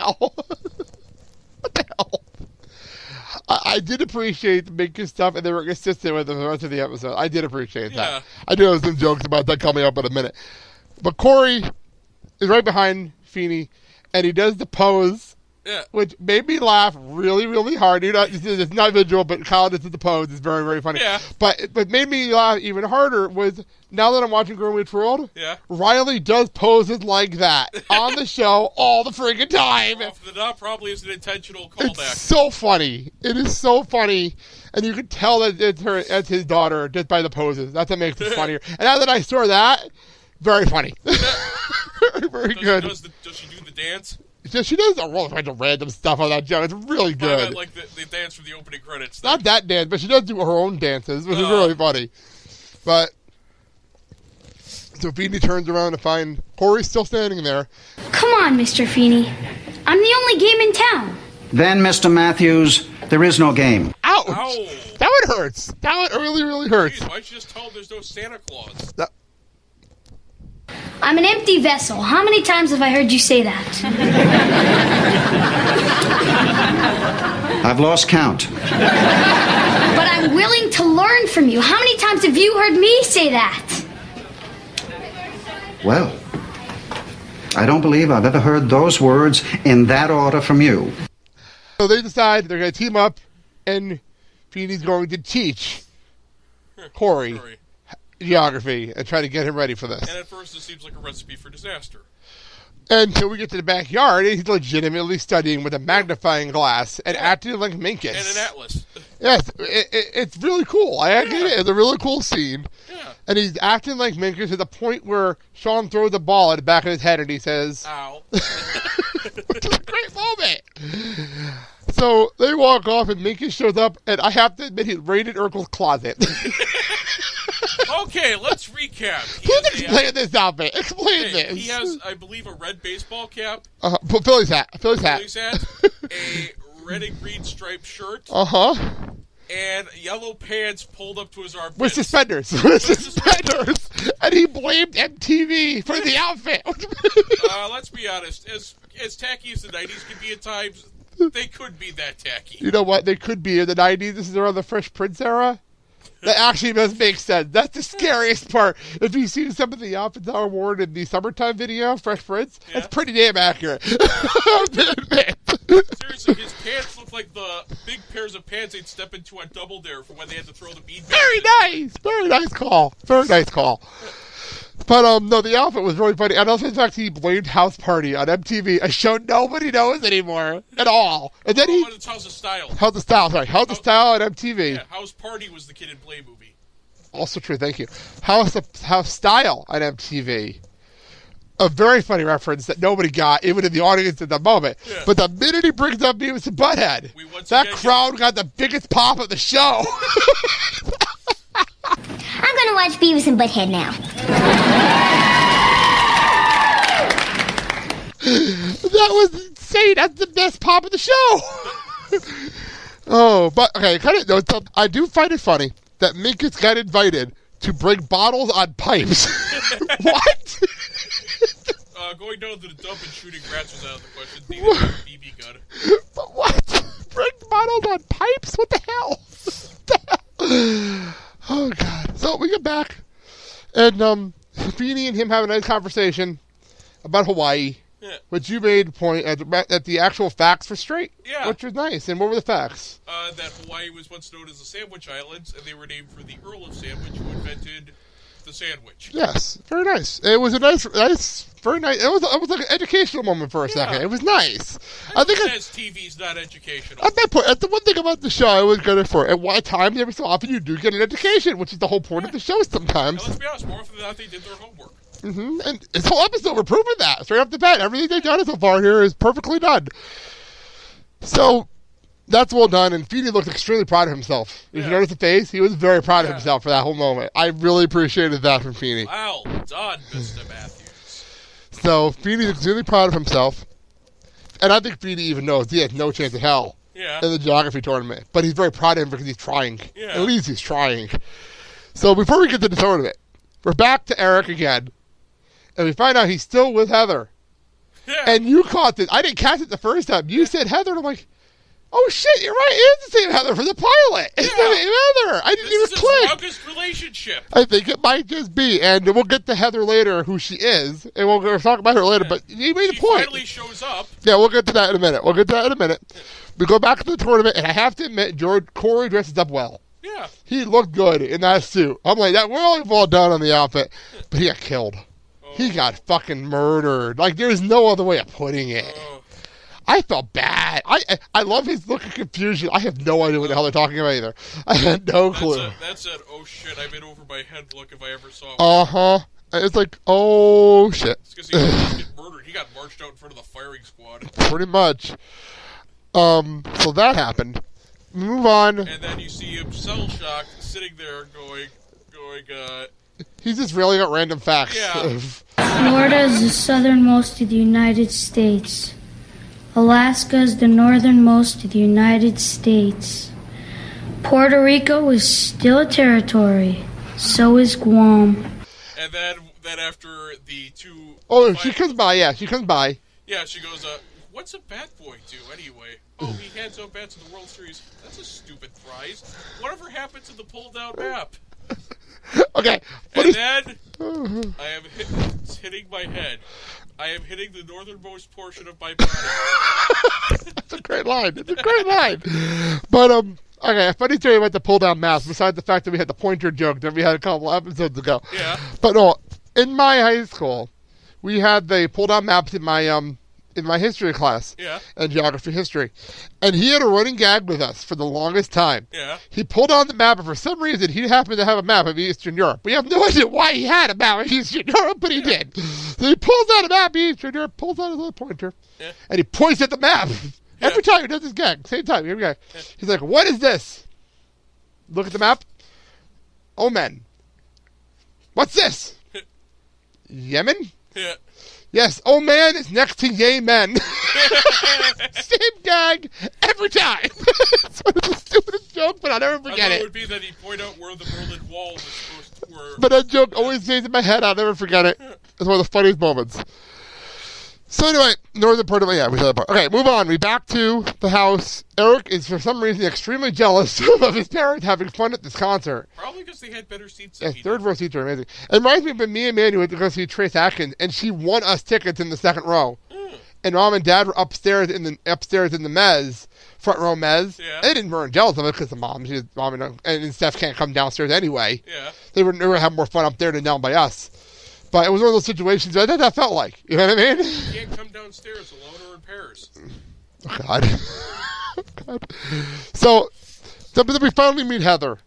hell? What the hell? I did appreciate the Minkus stuff, and they were consistent with the rest of the episode. I did appreciate that. I do have some jokes about that coming up in a minute. But Cory is right behind Feeney, and he does the pose, which made me laugh really, really hard. It's not visual, but Kyle does the pose. It's very, very funny. Yeah. But what made me laugh even harder was, now that I'm watching Girl Meets World, Riley does poses like that on the show all the freaking time. That probably is an intentional callback. It's so funny. It is so funny. And you can tell that it's his daughter just by the poses. That's what makes it funnier. And now that I saw that, very funny. Very, very good. Does she do the dance? She does a bunch of random stuff on that show. It's really good. I meant like the dance from the opening credits. Not that dance, but she does do her own dances, which is really funny. But so Feeney turns around to find Cory still standing there. Come on, Mr. Feeney. I'm the only game in town. Then, Mr. Matthews, there is no game. Ouch! Ow. That one hurts. That one really, really hurts. Jeez, why don't you just tell him there's no Santa Claus? I'm an empty vessel. How many times have I heard you say that? I've lost count. But I'm willing to learn from you. How many times have you heard me say that? Well, I don't believe I've ever heard those words in that order from you. So they decide they're going to team up, and Feeney's going to teach Cory geography and try to get him ready for this. And at first it seems like a recipe for disaster. Until we get to the backyard, and he's legitimately studying with a magnifying glass and acting like Minkus. And an atlas. Yes, it's really cool. I get it. It's a really cool scene. Yeah. And he's acting like Minkus to the point where Sean throws the ball at the back of his head and he says, "Ow." Which is a great moment. So they walk off and Minkus shows up, and I have to admit he raided Urkel's closet. Okay, let's recap. Please explain this outfit. Explain this. He has, I believe, a red baseball cap. Phillies hat. A red and green striped shirt. And yellow pants pulled up to his armpits. With suspenders. And he blamed MTV for the outfit. Let's be honest. As tacky as the 90s can be at times, they could be that tacky. You know what? They could be in the 90s. This is around the Fresh Prince era. That actually does make sense. That's the scariest part. If you've seen some of the outfits that were worn in the summertime video, Fresh Prince, it's pretty damn accurate. Seriously, his pants look like the big pairs of pants they'd step into on Double Dare for when they had to throw the bead. Very nice. Very nice call. Very nice call. But, no, the outfit was really funny. And also the fact he blamed House Party on MTV, a show nobody knows anymore at all. And then it's House of Style. House of Style on MTV. Yeah, House Party was the Kid and Play movie. Also true, thank you. House Style on MTV. A very funny reference that nobody got, even in the audience at the moment. Yeah. But the minute he brings up Beavis and Butthead, that crowd got the biggest pop of the show. I'm going to watch Beavis and Butthead now. That was insane. That's the best pop of the show. But okay, I do find it funny that Minkus got invited to bring bottles on pipes. What? Going down to the dump and shooting rats was out of the question. Needed a BB gun. But what? Bring bottles on pipes? What the hell? Oh, God. So we get back, and Feeney and him have a nice conversation about Hawaii, which you made a point at the actual facts were straight, which was nice. And what were the facts? That Hawaii was once known as the Sandwich Islands, and they were named for the Earl of Sandwich, who invented the sandwich. Yes, very nice. It was a nice, very nice. It was like an educational moment for a second. It was nice. I think TV's not educational. At that point, that's the one thing about the show I was good for. At one time, every so often, you do get an education, which is the whole point of the show sometimes. Now, let's be honest, more often than not, they did their homework. Mm-hmm. And this whole episode, we're proving that. Straight off the bat, everything they've done so far here is perfectly done. So, that's well done, and Feeney looked extremely proud of himself. Did you notice the face? He was very proud of himself for that whole moment. I really appreciated that from Feeney. Well done, Mr. Matthews. So, Feeney's extremely proud of himself. And I think Feeney even knows he has no chance in hell in the geography tournament. But he's very proud of him because he's trying. Yeah. At least he's trying. So, before we get to the tournament, we're back to Eric again. And we find out he's still with Heather. Yeah. And you caught it. I didn't catch it the first time. You said Heather, and I'm like, oh shit, you're right. It's the same Heather from the pilot. It's the same Heather. I didn't even click. This is longest relationship. I think it might just be, and we'll get to Heather later, who she is, and we'll talk about her later. But you made a point. She finally shows up. Yeah, we'll get to that in a minute. We go back to the tournament, and I have to admit, Cory dresses up well. Yeah. He looked good in that suit. I'm like, that really well done on the outfit, but he got killed. He got fucking murdered. Like, there's no other way of putting it. I felt bad. I love his look of confusion. I have no idea what the hell they're talking about either. I had no clue. That's an oh shit, I'm in over my head look if I ever saw it. Uh-huh. It's like, oh shit. It's because he didn't get murdered. He got marched out in front of the firing squad. Pretty much. So that happened. Move on. And then you see him cell-shocked, sitting there going, he's just railing out random facts. Yeah. Florida is the southernmost of the United States. Alaska is the northernmost of the United States. Puerto Rico is still a territory. So is Guam. And then after the two... Oh, she comes by, yeah. She comes by. Yeah, she goes, what's a bat boy do anyway? Oh, he hands out bats in the World Series. That's a stupid prize. Whatever happened to the pull-down map? Okay. And then I am hitting my head. I am hitting the northernmost portion of my body. That's a great line. It's a great line. But, okay, a funny story about the pull-down maps, besides the fact that we had the pointer joke that we had a couple episodes ago. Yeah. But no, in my high school, we had the pull-down maps in my history class. Yeah. And geography history. And he had a running gag with us for the longest time. Yeah. He pulled on the map, and for some reason, he happened to have a map of Eastern Europe. We have no idea why he had a map of Eastern Europe, but he did. So he pulls out a map of Eastern Europe, pulls out his little pointer, and he points at the map. Every time he does this gag, same time, every guy. He's like, what is this? Look at the map. Oman. What's this? Yemen? Yeah. Yes, Oman is next to Yemen. Same gag every time. It's one of the stupidest jokes, but I'll never forget it. It would be that he'd point out where the Berlin Wall was supposed to be. But that joke always stays in my head. I'll never forget it. It's one of the funniest moments. So anyway, northern part of we said that part. Okay, move on. We back to the house. Eric is for some reason extremely jealous of his parents having fun at this concert. Probably because they had better seats. Yeah, third row seats are amazing. It reminds me of me and Mandy went to go see Trace Atkins, and she won us tickets in the second row. And Mom and Dad were upstairs in the mez, front row mez. Yeah. They didn't weren't jealous of it because the mom and Steph can't come downstairs anyway. Yeah. They were having more fun up there than down by us. But it was one of those situations that that felt like. You know what I mean? You can't come downstairs alone or in pairs. Oh, God. God. So then we finally meet Heather.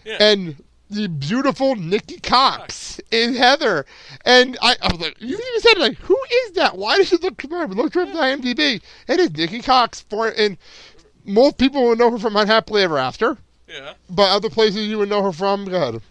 Yeah. And the beautiful Nikki Cox is Heather. And I was like, you even said, like, who is that? Why does she look familiar? We looked her up on IMDb. It is Nikki Cox. And most people would know her from Unhappily Ever After. Yeah. But other places you would know her from, go ahead.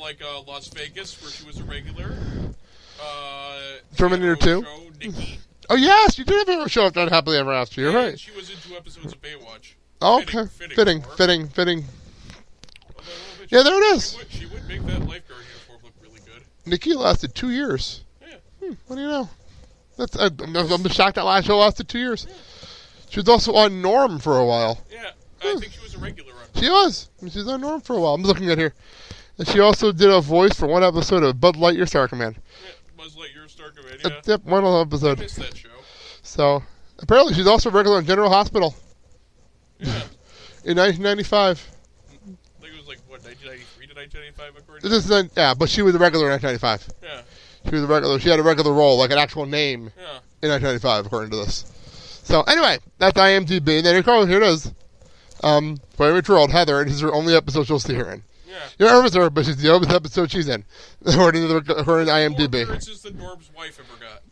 Like Las Vegas, where she was a regular. Terminator 2? Show, Nikki. Oh, yes, you did have a show up on Unhappily Ever After. You're right. She was in 2 episodes of Baywatch. Oh, okay. Fitting. Yeah, there it is. She would make that lifeguard uniform look really good. Nikki lasted 2 years. Yeah. What do you know? I'm shocked that last show lasted 2 years. Yeah. She was also on Norm for a while. Yeah, I think she was a regular on Norm. She was. She was on Norm for a while. I'm looking at here. And she also did a voice for one episode of Bud Lightyear Star Command. Yeah, Buzz Lightyear Star Command, yeah. Yep, one episode. I missed that show. So, apparently she's also regular in General Hospital. Yeah. In 1995. I think it was like, what, 1993 to 1995, according to yeah, but she was a regular in 1995. Yeah. She was a regular. She had a regular role, like an actual name, yeah. in 1995, according to this. So, anyway, that's IMDb. And then here it is. Very Trolled, Heather, and this is her only episode she'll see her in. Yeah. You don't remember her, but she's the only episode she's in, according to her in IMDb. More appearances than Norm's wife ever got.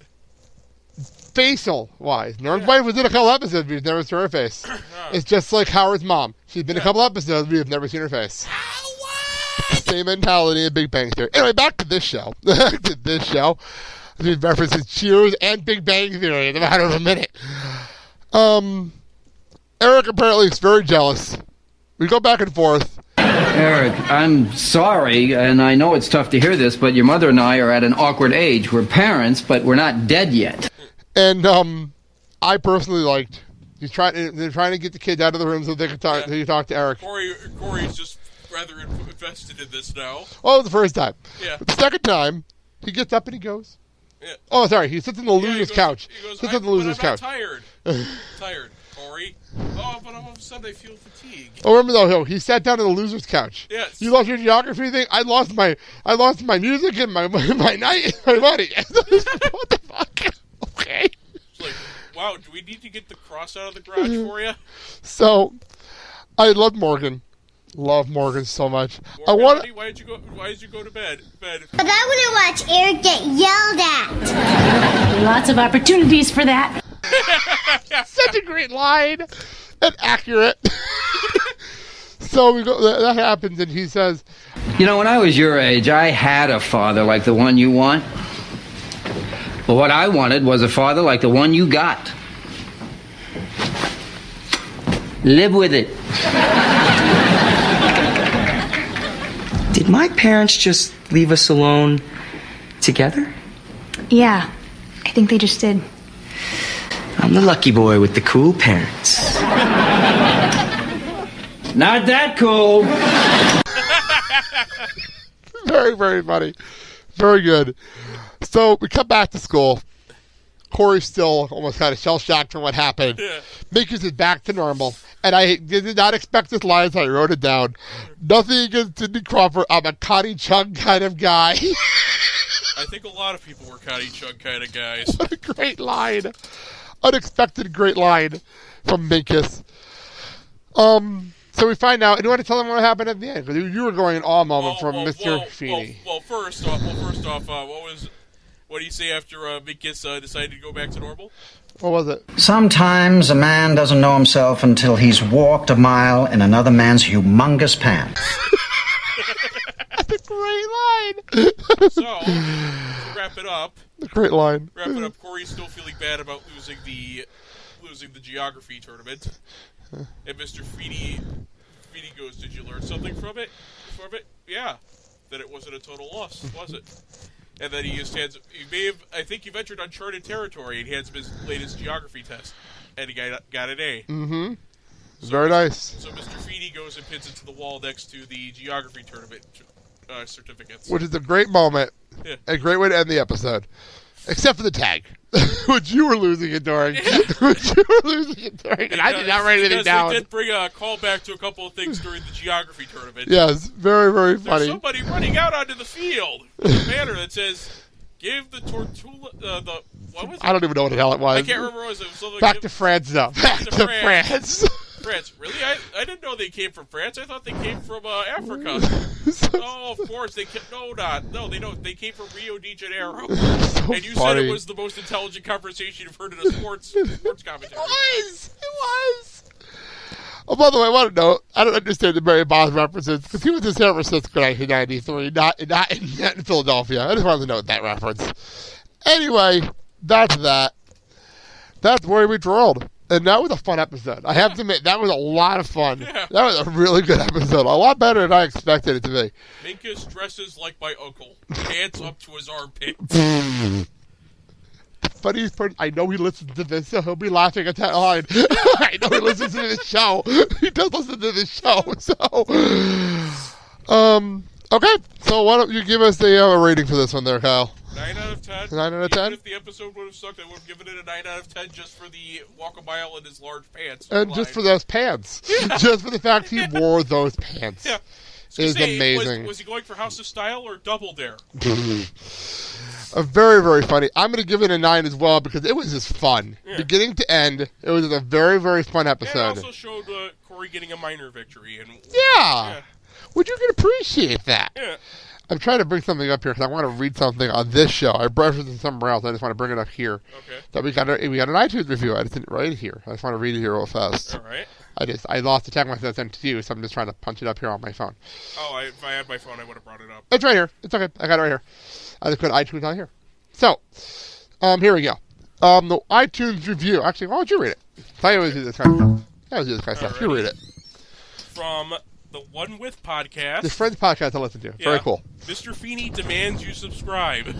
Facial-wise. Norm's wife was in a couple episodes, we've never seen her face. It's just like Howard's mom. She's been in a couple episodes, we've never seen her face. Howard! Same mentality in Big Bang Theory. Anyway, back to this show. These references Cheers and Big Bang Theory in a matter of a minute. Eric apparently is very jealous. We go back and forth. Eric, I'm sorry, and I know it's tough to hear this, but your mother and I are at an awkward age. We're parents, but we're not dead yet. And I personally liked. They're trying to get the kids out of the room so they can talk. They can talk to Eric. Corey's just rather invested in this now. Oh, the first time. Yeah. The second time, he gets up and he goes. Yeah. Oh, sorry. He sits on the loser's couch. He goes, sits on the loser's couch. I'm tired, Cory. Oh, but all of a sudden I feel fatigue. Oh, remember though, he sat down on the loser's couch. Yes. You lost your geography thing. I lost my music and my night, my money. What the fuck? Okay. It's like, wow. Do we need to get the cross out of the garage for you? So, I love Morgan. Love Morgan so much. Morgan, why did you go to bed? But I want to watch Eric get yelled at. Lots of opportunities for that. Such a great line and accurate. So we go. That happens, and he says, You know, when I was your age, I had a father like the one you want. But what I wanted was a father like the one you got. Live with it. Did my parents just leave us alone together? Yeah, I think they just did. I'm the lucky boy with the cool parents. Not that cool. very, very funny. Very good. So we come back to school. Cory's still almost kind of shell-shocked from what happened. Yeah. Minkus is back to normal. And I did not expect this line, so I wrote it down. Nothing against Sidney Crawford. I'm a Connie Chung kind of guy. I think a lot of people were Connie Chung kind of guys. What a great line. Unexpected great line from Minkus. So we find out. Do you want to tell them what happened at the end? Because you were going an awe moment from Mr. Feeney. Well, first off, what do you say after Minkus decided to go back to normal? What was it? Sometimes a man doesn't know himself until he's walked a mile in another man's humongous pants. That's a great line. So, to wrap it up. Great line. Cory's still feeling bad about losing the geography tournament. And Mr. Feeney goes, "Did you learn something from it? Yeah. That it wasn't a total loss, was it?" And then he just hands. I think you've entered uncharted territory, and he hands him his latest geography test, and he got an A. Mm-hmm. So very nice. So Mr. Feeney goes and pins it to the wall next to the geography tournament certificates, which is a great moment, a great way to end the episode, except for the tag, which you were losing it during. And I did not write anything down. They did bring a callback to a couple of things during the geography tournament. Yes, very, very funny. There's somebody running out onto the field with a banner that says, "Give the Tortula what was it? I don't even know what the hell it was. I can't remember what it was. It was something Back to France, though. Back to France. France. Really? I didn't know they came from France. I thought they came from Africa. Oh, of course. They came, no, they don't. They came from Rio de Janeiro. So and you funny. said it was the most intelligent conversation you've heard in a sports commentary. It was. Oh, by the way, I want to know, I don't understand the Mary Boss references, because he was in San Francisco in 1993, not in Philadelphia. I just wanted to note that reference. Anyway, that's that. That's where we drilled. And that was a fun episode. I have to admit, that was a lot of fun. Yeah. That was a really good episode. A lot better than I expected it to be. Minkus dresses like my uncle. Pants up to his armpits. Funniest part, I know he listens to this, so he'll be laughing at that line. I know he listens to this show. He does listen to this show. So, okay. So why don't you give us a rating for this one there, Kyle? 9 out of 10. 9 out of 10? Even if the episode would have sucked, I would have given it a 9 out of 10 just for the walk a mile in his large pants. And just for those pants. Yeah. Just for the fact he wore those pants. Yeah. Is amazing. Was he going for House of Style or Double Dare? Very, very funny. I'm going to give it a 9 as well because it was just fun. Yeah. Beginning to end, it was a very, very fun episode. And it also showed Cory getting a minor victory. And yeah. Would you appreciate that? Yeah. I'm trying to bring something up here because I want to read something on this show. I brushed it somewhere else. I just want to bring it up here. Okay. That we got an iTunes review. I just didn't write it here. I just want to read it here real fast. All right. I lost the tag myself and sent it to you, so I'm just trying to punch it up here on my phone. Oh, if I had my phone, I would have brought it up. It's right here. It's okay. I got it right here. I just put iTunes on here. So, here we go. The iTunes review. Actually, why don't you read it? I always do this kind of stuff. I always do this kind of stuff. You read it. From the One With podcast. The Friends podcast I listen to. Yeah. Very cool. Mr. Feeney demands you subscribe.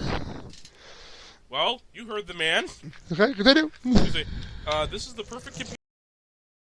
Well, you heard the man. Okay, continue. You say, this is the perfect computer.